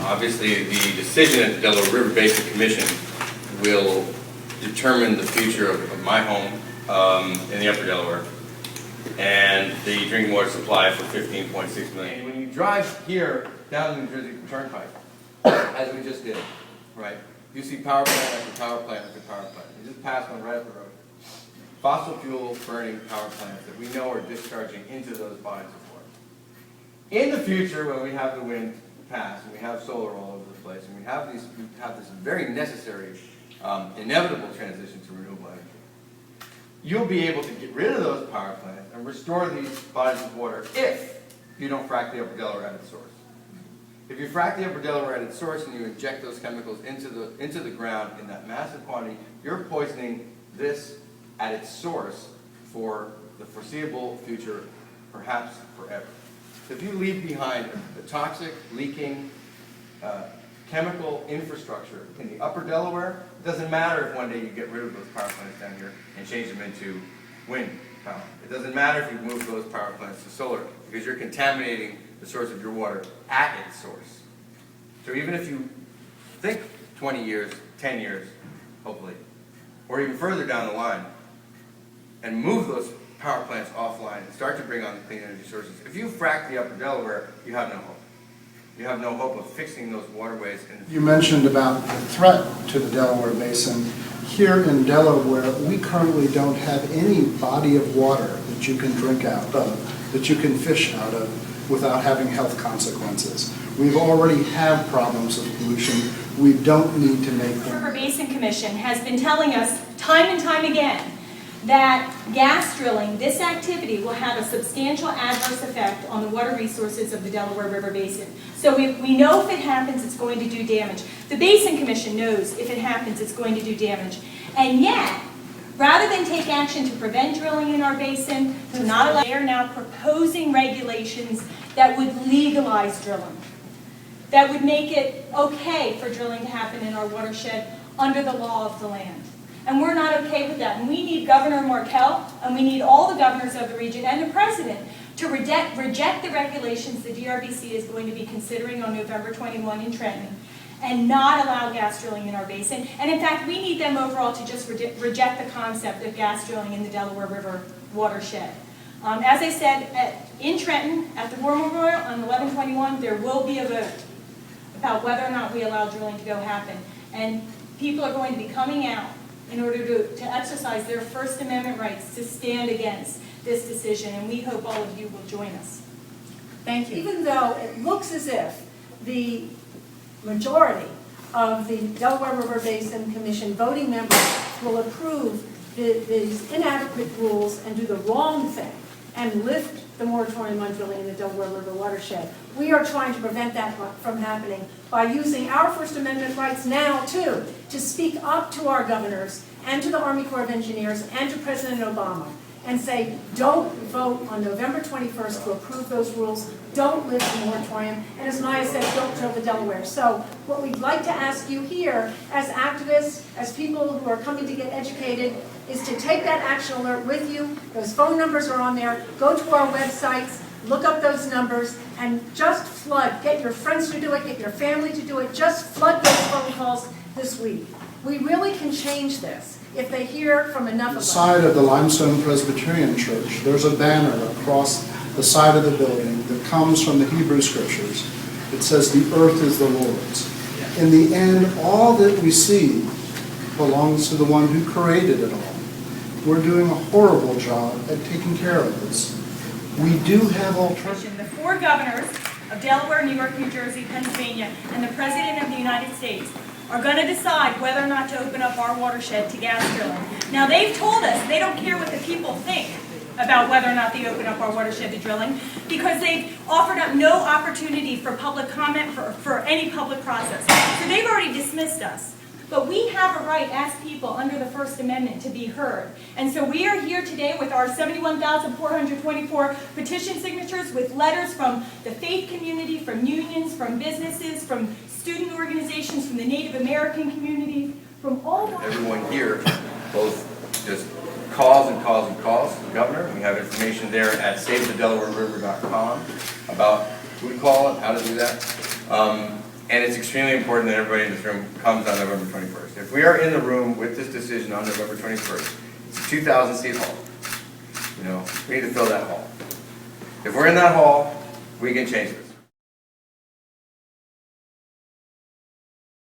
Obviously, the decision at the Delaware River Basin Commission will determine the future of my home in the Upper Delaware and the drinking water supply for 15.6 million. When you drive here down the New Jersey Turnpike, as we just did, right, you see power plant after power plant after power plant. You just passed one right up the road. Fossil fuel burning power plants that we know are discharging into those bodies of water. In the future, when we have the wind pass and we have solar all over the place and we have this very necessary, inevitable transition to renewable energy, you'll be able to get rid of those power plants and restore these bodies of water if you don't frack the Upper Delaware at its source. If you frack the Upper Delaware at its source and you inject those chemicals into the ground in that massive quantity, you're poisoning this at its source for the foreseeable future, perhaps forever. If you leave behind the toxic, leaking, chemical infrastructure in the Upper Delaware, it doesn't matter if one day you get rid of those power plants down here and change them into wind power. It doesn't matter if you move those power plants to solar, because you're contaminating the source of your water at its source. So even if you think 20 years, 10 years, hopefully, or even further down the line, and move those power plants offline and start to bring on clean energy sources, if you frack the Upper Delaware, you have no hope. You have no hope of fixing those waterways. You mentioned about the threat to the Delaware Basin. Here in Delaware, we currently don't have any body of water that you can drink out of, that you can fish out of, without having health consequences. We've already had problems with pollution. We don't need to make them. The River Basin Commission has been telling us time and time again that gas drilling, this activity, will have a substantial adverse effect on the water resources of the Delaware River Basin. So we know if it happens, it's going to do damage. The Basin Commission knows if it happens, it's going to do damage. And yet, rather than take action to prevent drilling in our basin, to not allow, they are now proposing regulations that would legalize drilling, that would make it okay for drilling to happen in our watershed under the law of the land. And we're not okay with that. And we need Governor Markell, and we need all the governors of the region and the president to reject the regulations the DRBC is going to be considering on November 21 in Trenton, and not allow gas drilling in our basin. And in fact, we need them overall to just reject the concept of gas drilling in the Delaware River watershed. As I said, in Trenton, at the War Memorial on 11/21, there will be a vote about whether or not we allow drilling to go happen. And people are going to be coming out in order to exercise their First Amendment rights to stand against this decision, and we hope all of you will join us. Thank you. Even though it looks as if the majority of the Delaware River Basin Commission voting members will approve these inadequate rules and do the wrong thing and lift the moratorium on drilling in the Delaware River watershed, we are trying to prevent that from happening by using our First Amendment rights now, too, to speak up to our governors and to the Army Corps of Engineers and to President Obama and say, don't vote on November 21st to approve those rules, don't lift the moratorium, and as Maya said, don't drill the Delaware. So what we'd like to ask you here, as activists, as people who are coming to get educated, is to take that action alert with you. Those phone numbers are on there. Go to our websites, look up those numbers, and just flood. Get your friends to do it, get your family to do it. Just flood those phone calls this week. We really can change this if they hear from enough of us. On the side of the Limestone Presbyterian Church, there's a banner across the side of the building that comes from the Hebrew Scriptures. It says, "The earth is the Lord's." In the end, all that we see belongs to the one who created it all. We're doing a horrible job at taking care of this. We do have alternatives. The four governors of Delaware, New York, New Jersey, Pennsylvania, and the President of the United States are going to decide whether or not to open up our watershed to gas drilling. Now, they've told us they don't care what the people think about whether or not they open up our watershed to drilling, because they've offered up no opportunity for public comment for any public process. So they've already dismissed us. But we have a right as people under the First Amendment to be heard. And so we are here today with our 71,424 petition signatures, with letters from the faith community, from unions, from businesses, from student organizations, from the Native American community, from all the... Everyone here both just calls and calls and calls the governor. We have information there at SaveTheDelawareRiver.com about who to call and how to do that. And it's extremely important that everybody in this room comes on November 21st. If we are in the room with this decision on November 21st, it's a 2,000-seat hall. You know, we need to fill that hall. If we're in that hall, we can change this.